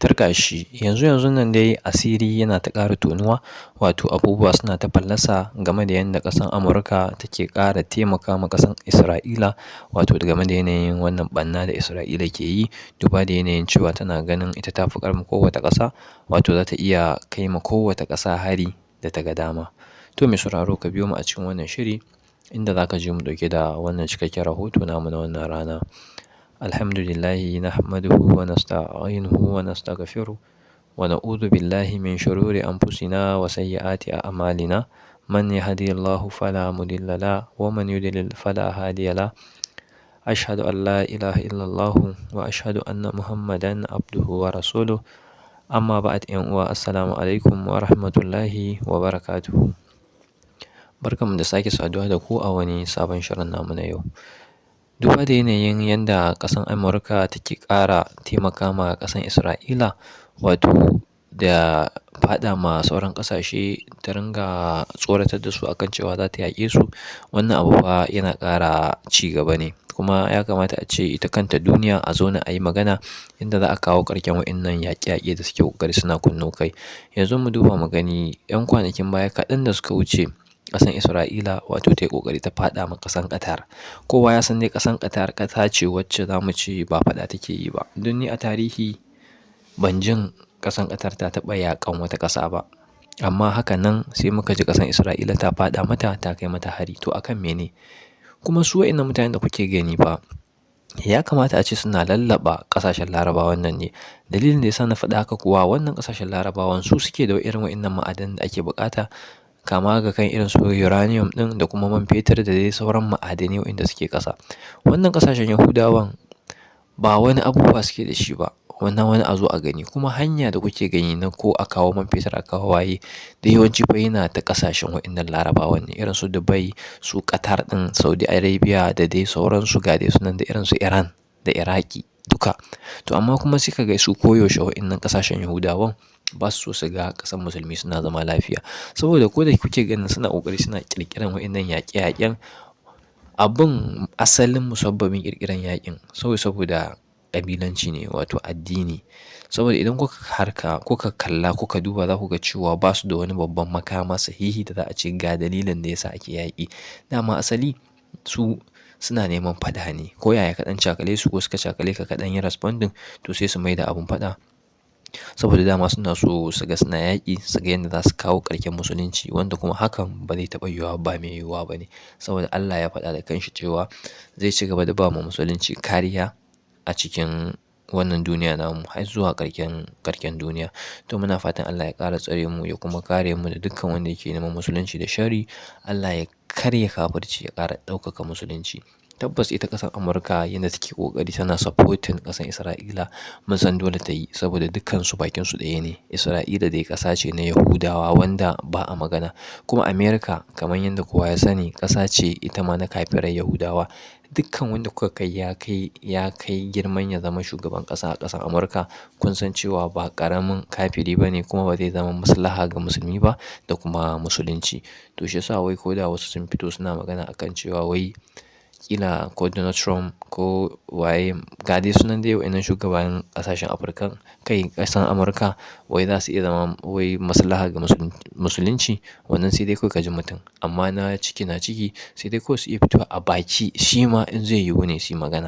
Turka shi yanzu nan dai asiri yana ta ƙara tonuwa, wato abubuwa suna ta fallasa game da yadda ƙasar Amurka take ƙara taimaka ma ƙasar Isra'ila, wato game da yanayin wannan ɓanna da Isra'ila ke yi, duba da yanayin cewa tana ganin ita ta fi ƙarfin kowace ƙasa, wato za ta iya kai ma kowace ƙasa hari da ta ga dama. To mai sauraro ka biyo mu a cikin wannan shiri inda za ka ji mu ɗauke da wannan cikakken rahoto namu na wannan rana. Alhamdulillahi nahmaduhu wa nasta'inuhu wa nastaghfiruh wa na'udhu billahi min shururi anfusina wa sayyiati a'malina. Man yahdihillahu fala mudilla lahu wa man yudlil fala hadiya lahu. Ashhadu an la ilaha illallah wa ashhadu anna Muhammadan abduhu wa rasuluh. Amma ba'd, yan uwa, assalamu alaikum wa rahmatullahi wa barakatuhu. Barkanmu da sake saduwa da ku a wani sabon shirin namu na yau. Duba da yanayin yadda ƙasar Amurka take ƙara taimaka ma ƙasar Isra'ila, wato da faɗa ma sauran ƙasashe ta ringa tsoratar da su akan cewa za ta yaƙe su, wannan abu fa yana ƙara ci gaba ne. Kuma ya kamata a ce ita kanta duniya a zauna a yi magana inda za a kawo ƙarshen waɗannan yaƙe-yaƙe da suke ƙoƙari suna kunno kai. Yanzu mu duba mu gani 'yan kwanakin baya kaɗan da suka wuce, ƙasar Isra'ila wato ta yi ƙoƙari ta faɗa ma ƙasar Qatar. Kowa ya san dai ƙasar Qatar ƙasa ce wacce za mu ce ba faɗa take yi ba. Don ni a tarihi ban jin ƙasar Qatar ta taɓa yaƙan wata ƙasa ba. Amma haka nan sai muka ji ƙasar Isra'ila ta faɗa mata, ta kai mata hari. To akan mene? Kuma su waɗannan mutanen da kuke gani fa, ya kamata a ce suna lallaɓa ƙasashen Larabawan nan ne. Dalilin da ya sa na faɗa haka kuwa, wannan ƙasashen Larabawan su suke da irin waɗannan ma'adanan da ake buƙata, kama ga kan irin su uranium ɗin da kuma man fetur da dai sauran ma'adanai waɗanda suke ƙasa. Wannan ƙasashen Yahudawan ba wani abubuwa suke da shi ba, wannan wani a zo a gani. Kuma hanya da kuke gani na ko a kawo man fetur a kawo waye, da yawanci fa yana ta ƙasashen waɗannan Larabawan ne, irin su Dubai, su Qatar ɗin, Saudi Arabia da dai sauransu, ga dai sunan da irin su Iran da Iraki duka. To amma kuma sai ka ga su koyaushe waɗannan ƙasashen Yahudawan ba su so su ga ƙasar musulmi suna zama lafiya. Saboda ko da kuke ganin suna ƙoƙari suna ƙirƙiran waɗannan yaƙe-yaƙen, abin asalin musabbabin ƙirƙiran yaƙin saboda ƙabilanci ne, wato addini. Saboda idan kuka kalla kuka duba, za ku ga cewa ba su da wani babban makama sahihi da za a ce ga dalilin da yasa ake yaƙi. Dama asali su suna neman faɗa ne, ko yaya kaɗan cakale su ko suka cakale ka kaɗan yi responding, to sai su mai da abun faɗa. Saboda dama suna so su ga suna yaƙi, su ga yadda za su kawo ƙarshen musulunci, wanda kuma hakan ba zai taɓa yiwuwa ba, mai yiwuwa ba ne. Saboda Allah ya faɗa da kanshi cewa zai ci gaba da ba mu musulunci kariya a cikin wannan duniya namu har zuwa ƙarshen duniya. To muna fatan Allah ya ƙara tsare mu, ya kuma kare mu da dukkan wanda yake neman musulunci da sharri. Allah ya karya kafirci, ya ƙara ɗaukaka musulunci. Tabbas ita ƙasar Amurka yadda take ƙoƙari tana supporting ƙasar Isra'ila, mun san dole ta yi, saboda dukkansu bakinsu ɗaya ne. Isra'ila dai ƙasa ce na Yahudawa wanda ba a magana. Kuma Amerika, kamar yadda kowa ya sani, ƙasa ce ita ma na kafirai Yahudawa. Dukkan wanda kuka kai ya kai girman ya zama shugaban ƙasa a ƙasar Amurka, kun san cewa ba ƙaramin kafiri ba ne, kuma ba zai zama maslaha ga musulmi ba da kuma musulunci. To shi yasa wai ko da wasu sun fito suna magana akan cewa wai kila ko Donald Trump ko waye, ga dai sunan dai waɗannan shugaban ƙasashen Afirka, kai ƙasar Amurka, wai za su iya zama wai maslaha ga musulunci, wannan sai dai kawai ka ji mutum. Amma na ciki sai dai kawai su iya fitowa a baki, shi ma in zai yiwu ne su yi magana.